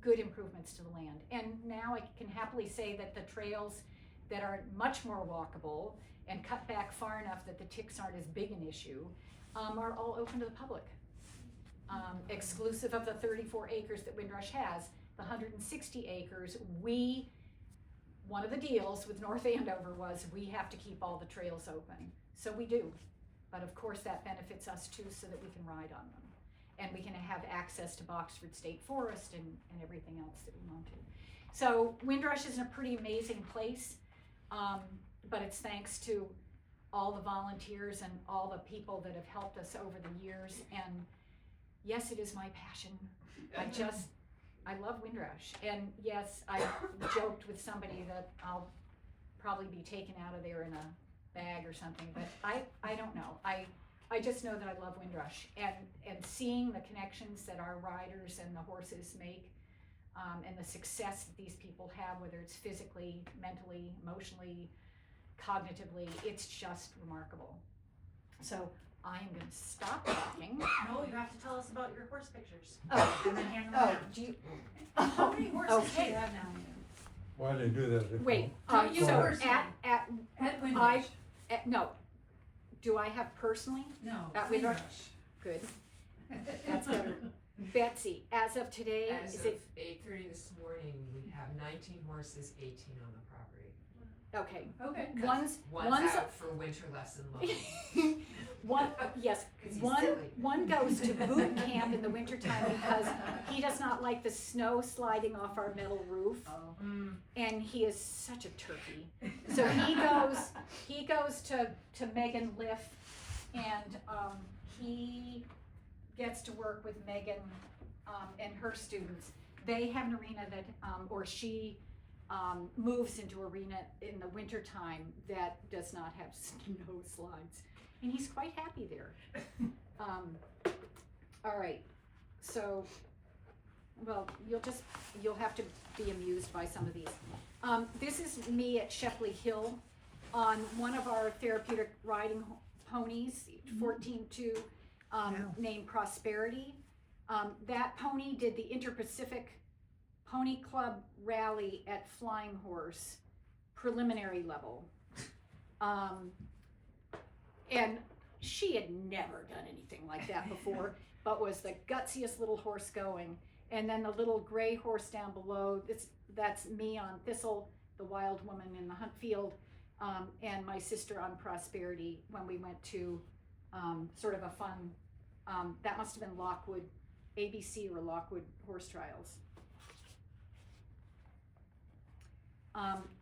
good improvements to the land. And now I can happily say that the trails that are much more walkable and cut back far enough that the ticks aren't as big an issue, are all open to the public. Exclusive of the 34 acres that Windrush has, the 160 acres, one of the deals with North Andover was we have to keep all the trails open. So we do. But of course that benefits us too, so that we can ride on them. And we can have access to Boxford State Forest and everything else that we want to. So Windrush is in a pretty amazing place, but it's thanks to all the volunteers and all the people that have helped us over the years. And yes, it is my passion. I love Windrush. And yes, I joked with somebody that I'll probably be taken out of there in a bag or something, but I don't know. I just know that I love Windrush, and seeing the connections that our riders and the horses make, and the success that these people have, whether it's physically, mentally, emotionally, cognitively, it's just remarkable. So I am going to stop talking. No, you have to tell us about your horse pictures. Oh, And then hand them out. do you? How many horses do Okay. you have now? Why do they do that? If Wait. Not you So personally. at Windrush. no. Do I have personally? No. At Windrush? Windrush. Good. That's better. Betsy, as of today, As is of it 8:30 this morning, we have 19 horses, 18 on the property. okay? Okay. One's One's out for winter lesson loan. one, yes, 'Cause he's one silly. one goes to boot camp in the wintertime because he does not like the snow sliding off our metal roof, Oh. and he is such a turkey. So he goes to Megan Liff, and he gets to work with Megan and her students. They have an arena that, or she moves into arena in the wintertime that does not have snow slides. And he's quite happy there. All right, so, well, you'll have to be amused by some of these. This is me at Shepley Hill on one of our therapeutic riding ponies, 14-2, named Prosperity. That pony did the Inter-Pacific Pony Club Rally at Flying Horse, preliminary level. And she had never done anything like that before, but was the gutsiest little horse going. And then the little gray horse down below, that's me on Thistle, the wild woman in the hunt field, and my sister on Prosperity when we went to sort of a fun, that must have been Lockwood, ABC or Lockwood Horse Trials.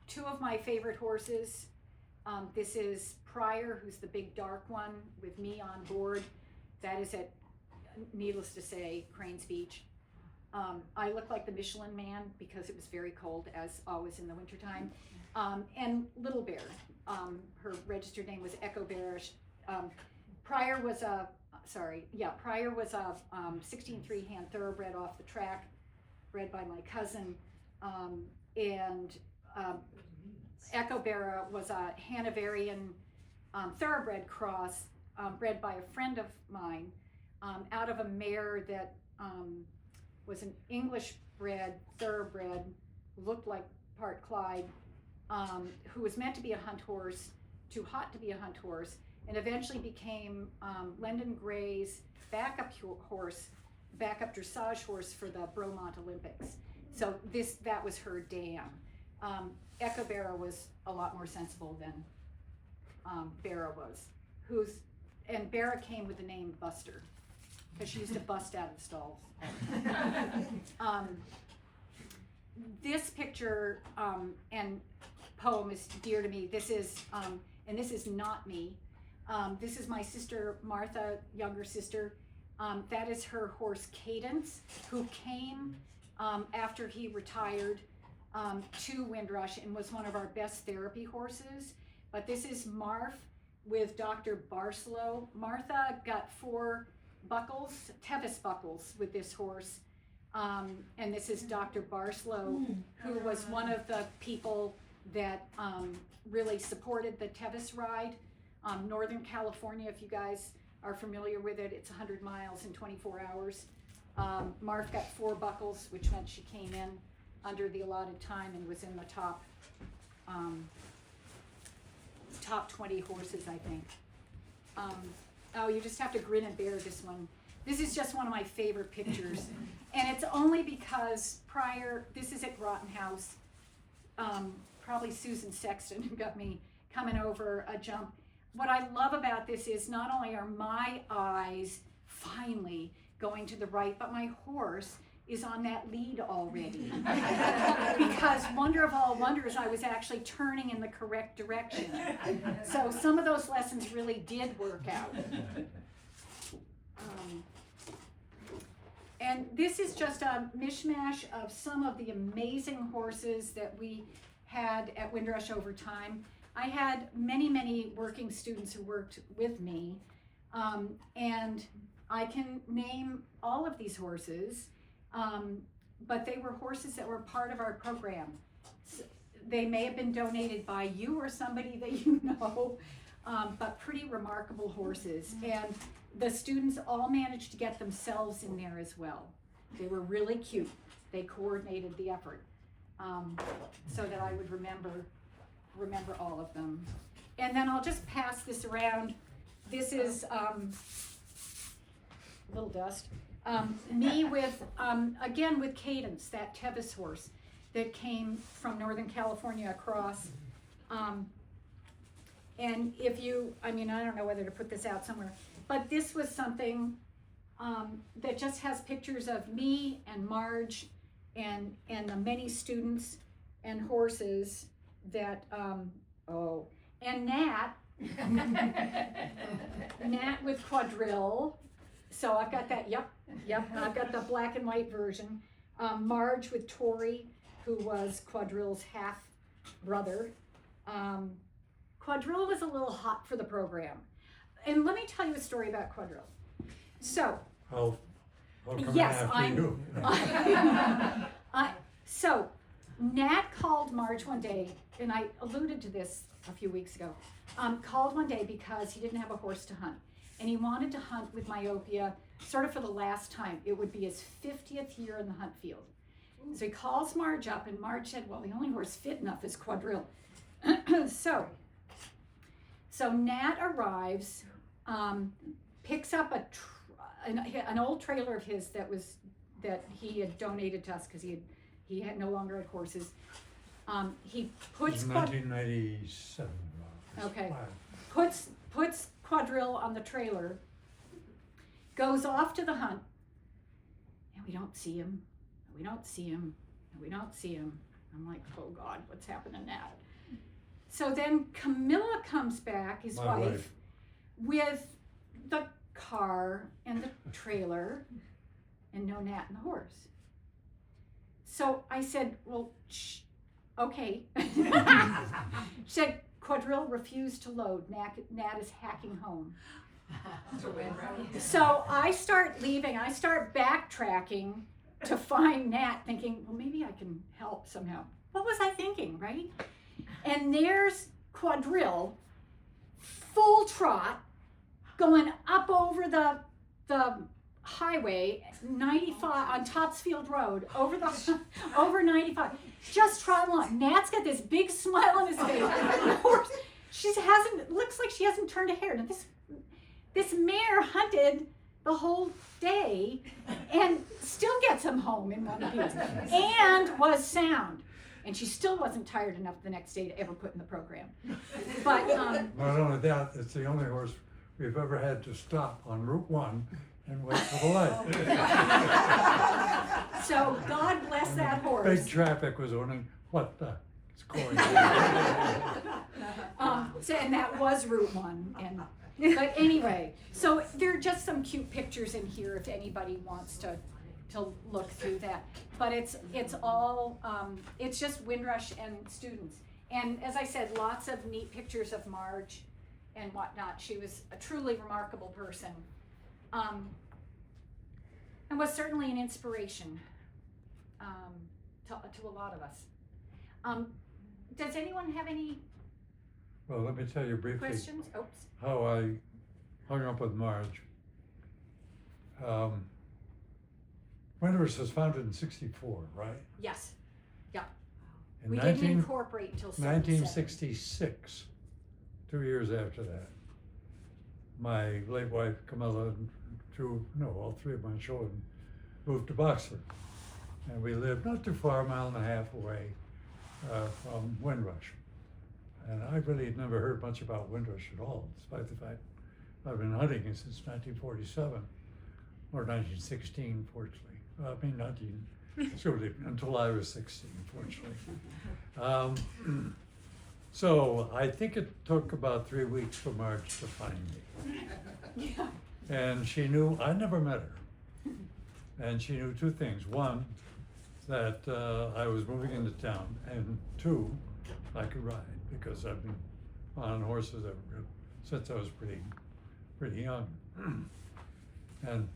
Two of my favorite horses, this is Pryor, who's the big dark one with me on board. That is at, needless to say, Cranes Beach. I look like the Michelin Man because it was very cold, as always in the wintertime. And Little Bear, her registered name was Echo Bear. Pryor was a 16 hand thoroughbred off the track, bred by my cousin. Echo Bear was a Hanoverian thoroughbred cross, bred by a friend of mine, out of a mare that was an English bred thoroughbred, looked like part Clyde, who was meant to be a hunt horse, too hot to be a hunt horse, and eventually became Lendon Gray's backup dressage horse for the Bromont Olympics. So that was her dam. Echo Barra was a lot more sensible than Barra was. And Barra came with the name Buster, because she used to bust out of the stalls. This picture and poem is dear to me. This is, and this is not me. This is my sister, Martha, younger sister. That is her horse, Cadence, who came after he retired to Windrush and was one of our best therapy horses. But this is Marf with Dr. Barcelow. Martha got 4 buckles, Tevis buckles, with this horse. And this is Dr. Barcelow, who was one of the people that really supported the Tevis ride. Northern California, if you guys are familiar with it, it's 100 miles in 24 hours. Marf got 4 buckles, which meant she came in under the allotted time and was in the top 20 horses, I think. Oh, you just have to grin and bear this one. This is just one of my favorite pictures. And it's only because this is at Groton House, probably Susan Sexton who got me coming over a jump. What I love about this is not only are my eyes finally going to the right, but my horse is on that lead already. Because wonder of all wonders, I was actually turning in the correct direction. So some of those lessons really did work out. And this is just a mishmash of some of the amazing horses that we had at Windrush over time. I had many, many working students who worked with me, and I can name all of these horses, but they were horses that were part of our program. So they may have been donated by you or somebody that you know, but pretty remarkable horses. And the students all managed to get themselves in there as well. They were really cute. They coordinated the effort so that I would remember all of them. And then I'll just pass this around. This is little dust. Me with, again with Cadence, that Tevis horse that came from Northern California across. And if you, I mean, I don't know whether to put this out somewhere, but this was something that just has pictures of me and Marge and the many students and horses that, and Nat, Nat with Quadrille. So I've got that, yep, I've got the black and white version. Marge with Tori, who was Quadrille's half brother. Quadrille was a little hot for the program. And let me tell you a story about Quadrille. So, I'll come yes, after you. So, Nat called Marge one day, and I alluded to this a few weeks ago, called one day because he didn't have a horse to hunt. And he wanted to hunt with Myopia sort of for the last time. It would be his 50th year in the hunt field. So he calls Marge up, and Marge said, well, the only horse fit enough is Quadrille. So Nat arrives, picks up an old trailer of his that he had donated to us because he had no longer had horses. He puts 1997. Okay. Puts Quadrille on the trailer, goes off to the hunt, and we don't see him. We don't see him. We don't see him. I'm like, oh God, what's happening now? So then Camilla comes back, his wife, with the car and the trailer, and no Nat and the horse. So I said, well, okay. She said, Quadrille refused to load. Nat is hacking home. So I start leaving. I start backtracking to find Nat, thinking, well, maybe I can help somehow. What was I thinking, right? And there's Quadrille, full trot, going up over the highway, 95 on Topsfield Road, over 95, just trot along. Nat's got this big smile on his face. The horse, looks like she hasn't turned a hair. Now this mare hunted the whole day and still gets him home in one piece, and was sound. And she still wasn't tired enough the next day to ever put in the program. But not only that, it's the only horse we've ever had to stop on Route 1 and wait for the light. So God bless that horse. Big traffic was on. What the? It's going So, and that was Route 1. But anyway, so there are just some cute pictures in here if anybody wants to look through that. But it's all, it's just Windrush and students. And as I said, lots of neat pictures of Marge and whatnot. She was a truly remarkable person. And was certainly an inspiration to a lot of us. Does anyone have any Well, let me tell you briefly questions? Oops. how I hung up with Marge. Windrush was founded in '64, right? Yes. Yeah. In We didn't incorporate until 1966, 2 years after that, my late wife Camilla and all three of my children moved to Boxford, and we lived not too far, a mile and a half away from Windrush. And I really had never heard much about Windrush at all, despite the fact I've been hunting it since 1947 or 1916, fortunately. Until I was 16, fortunately. So I think it took about 3 weeks for Marge to find me. Yeah. And she knew, I never met her. And she knew two things. One, that I was moving into town, and two, I could ride, because I've been on horses since I was pretty young. And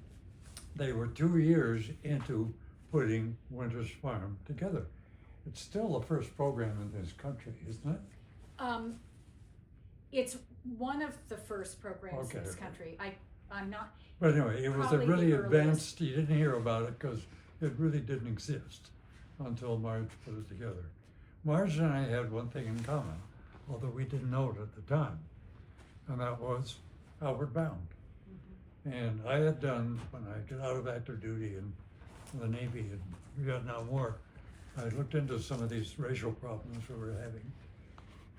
they were 2 years into putting Winters Farm together. It's still the first program in this country, isn't it? It's one of the first programs in this Okay. country. I'm not. But anyway, it was a Probably the really earliest. advanced, you didn't hear about it because it really didn't exist until Marge put it together. Marge and I had one thing in common, although we didn't know it at the time, and that was Outward Bound. And I had done, when I got out of active duty in the Navy and Vietnam War, I looked into some of these racial problems we were having.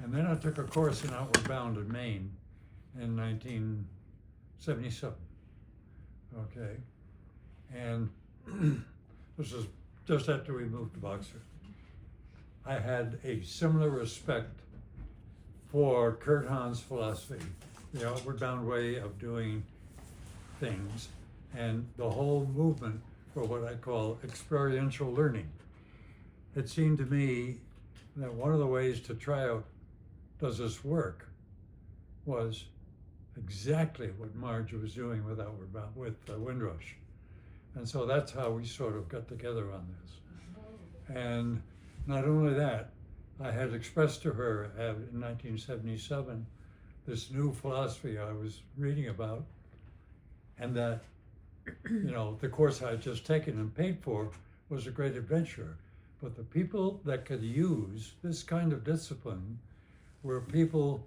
And then I took a course in Outward Bound in Maine in 1977. Okay. And this is just after we moved to Boxer. I had a similar respect for Kurt Hahn's philosophy, the Outward Bound way of doing things, and the whole movement for what I call experiential learning. It seemed to me that one of the ways to try out, does this work, was exactly what Marge was doing with Outward Bound, with Windrush. And so that's how we sort of got together on this. And not only that, I had expressed to her in 1977 this new philosophy I was reading about, and that, you know, the course I had just taken and paid for was a great adventure. But the people that could use this kind of discipline were people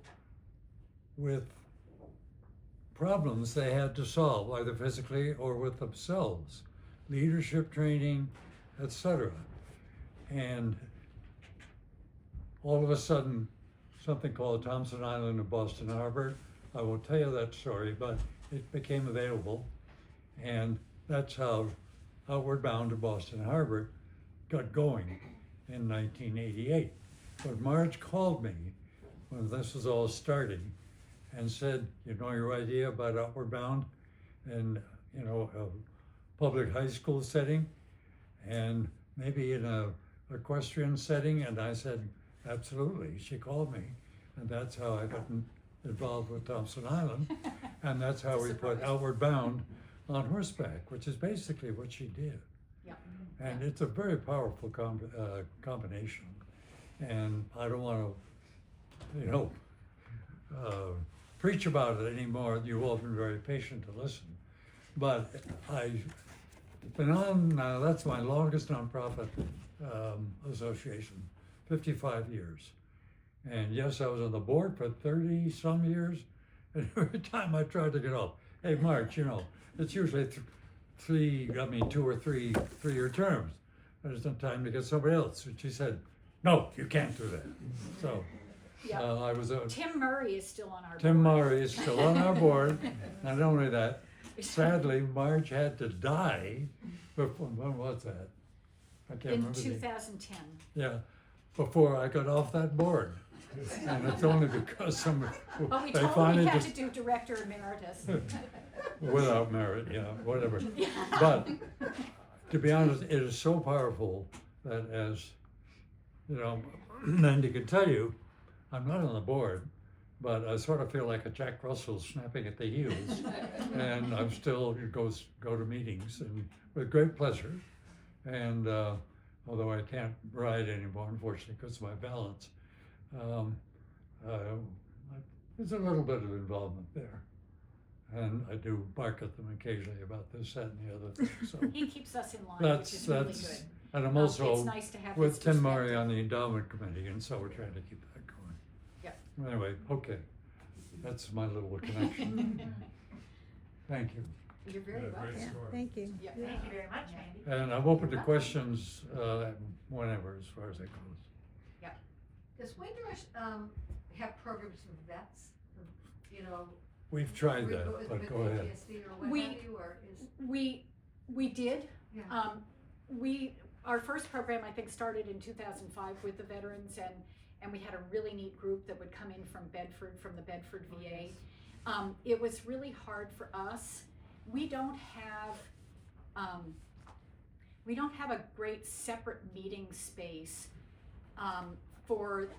with problems they had to solve, either physically or with themselves, leadership training, etc. And all of a sudden, something called Thompson Island in Boston Harbor, I won't tell you that story, but it became available. And that's how Outward Bound to Boston Harbor got going in 1988. But Marge called me when this was all starting and said, you know, your idea about Outward Bound in, you know, a public high school setting and maybe in a equestrian setting? And I said, absolutely. She called me, and that's how I got involved with Thompson Island, and that's how we put Outward Bound on horseback, which is basically what she did. Yeah. And it's a very powerful combination. And I don't want to, you know, preach about it anymore. You've all been very patient to listen. But I've been on, that's my longest nonprofit association, 55 years. And yes, I was on the board for 30 some years. And every time I tried to get off, hey, Marge, you know, it's usually 2 or 3 3-year terms. There's no time to get somebody else. And she said, no, you can't do that. So Yeah. I was Tim Murray is still on our board. Tim Murray is still on our board. Not only that, sadly, Marge had to die before, when was that? I can't In remember. 2010. Yeah, before I got off that board. And it's only because somebody, But we they told him finally we had just, to do director emeritus. without merit, yeah, whatever. But to be honest, it is so powerful that, as you know, Mandy can tell you, I'm not on the board, but I sort of feel like a Jack Russell snapping at the heels. And I'm still go to meetings and with great pleasure. And although I can't ride anymore, unfortunately, because of my balance, there's a little bit of involvement there. And I do bark at them occasionally about this, that, and the other thing. So He keeps us in line, which is really good. and I'm It's also nice to have with his Tim Murray perspective. on the endowment committee, and so we're trying to keep that going. Yep. Anyway, okay, that's my little connection. Thank you. You're very welcome. Yeah, thank you. Yeah. Thank you very much, Mandy. And I'm open to questions whenever, as far as that goes. Does Windrush have programs for vets? You know, We've tried with- that, with but go ahead. PTSD or what We- have you, or is? We did. Yeah. Our first program, I think, started in 2005 with the veterans, and we had a really neat group that would come in from Bedford, from the Bedford VA. It was really hard for us. We don't have a great separate meeting space for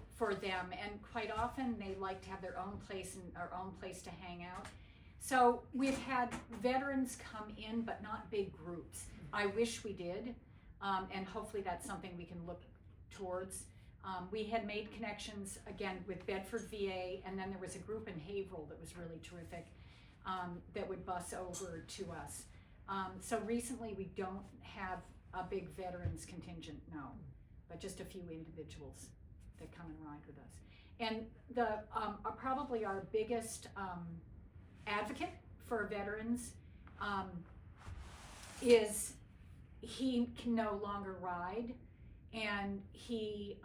them, and quite often they like to have their own place and our own place to hang out. So we've had veterans come in, but not big groups. I wish we did, and hopefully that's something we can look towards. We had made connections again with Bedford VA, and then there was a group in Haverhill that was really terrific that would bus over to us. So recently we don't have a big veterans contingent, no, but just a few individuals that come and ride with us. And probably our biggest advocate for veterans is he can no longer ride, and he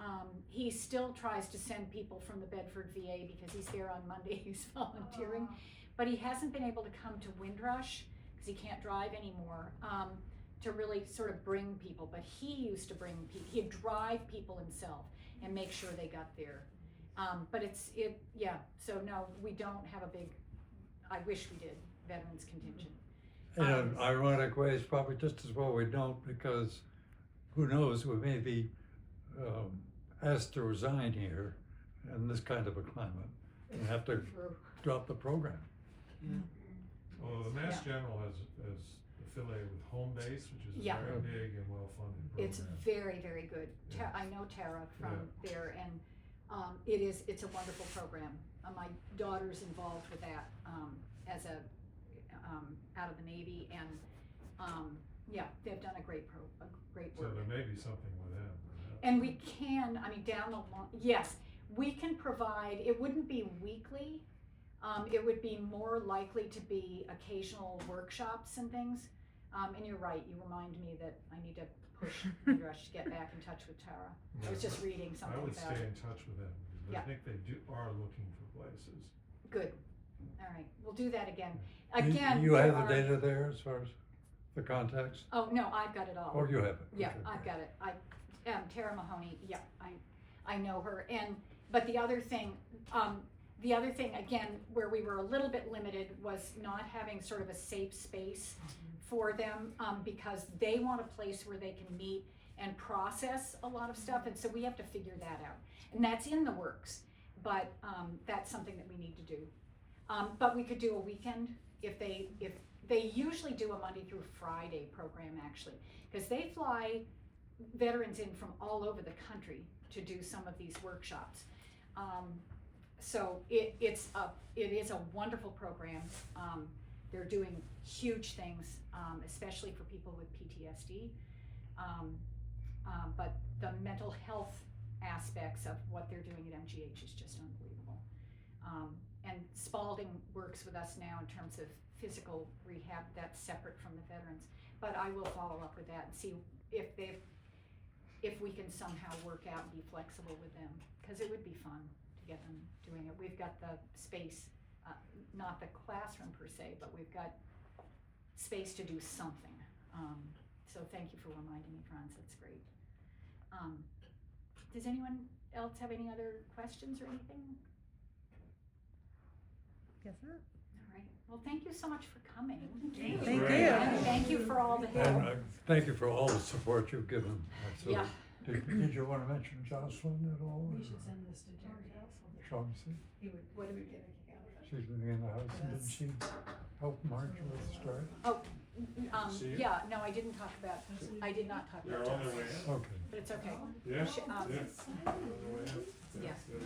still tries to send people from the Bedford VA because he's there on Mondays volunteering, but he hasn't been able to come to Windrush because he can't drive anymore, to really sort of bring people. But he used to bring people. He'd drive people himself and make sure they got there. But so no, we don't have a big, I wish we did, veterans contingent. In an ironic way, it's probably just as well we don't, because who knows, we may be asked to resign here in this kind of a climate and have to drop the program. Well, the Mass General is affiliated with Home Base, which is a Yeah. very big and well-funded program. It's very, very good. Yeah. I know Tara from there, and it's a wonderful program. My daughter's involved with that as a out of the Navy, and they've done a great So work. there may be something with them. And we can, down the line, yes, we can provide, it wouldn't be weekly, it would be more likely to be occasional workshops and things. And you're right, you remind me that I need to push Rush to get back in touch with Tara. I was just reading I something would about stay it. in touch with them, because Yeah. I think they are looking for places. Good, all right, we'll do that again. You Again, have there the are- data there as far as the contacts? Oh, no, I've got it all. Oh, you have it? Yeah, Okay. I've got it. Tara Mahoney, I know her. But the other thing, again, where we were a little bit limited was not having sort of a safe space for them, because they want a place where they can meet and process a lot of stuff, and so we have to figure that out. And that's in the works, but that's something that we need to do. But we could do a weekend if they usually do a Monday through Friday program, actually, because they fly veterans in from all over the country to do some of these workshops. So it is a wonderful program. They're doing huge things, especially for people with PTSD. But the mental health aspects of what they're doing at MGH is just unbelievable. And Spalding works with us now in terms of physical rehab. That's separate from the veterans. But I will follow up with that and see if we can somehow work out and be flexible with them, because it would be fun to get them doing it. We've got the space, not the classroom per se, but we've got space to do something. So thank you for reminding me, Franz, that's great. Does anyone else have any other questions or anything? Guess not. All right, well, thank you so much for coming. Thank Great. you. And thank you for all the help. And thank you for all the support you've given. Yeah. Did you want to mention Jocelyn at all? We should send this to Jerry. Chauncey? What do we do? She's living in the house, and did she help March with the strike? Oh, See you? yeah, no, I did not talk about They're on Jocelyn, their way in. Okay. but it's okay. Yeah, Sh- yeah. On their way in.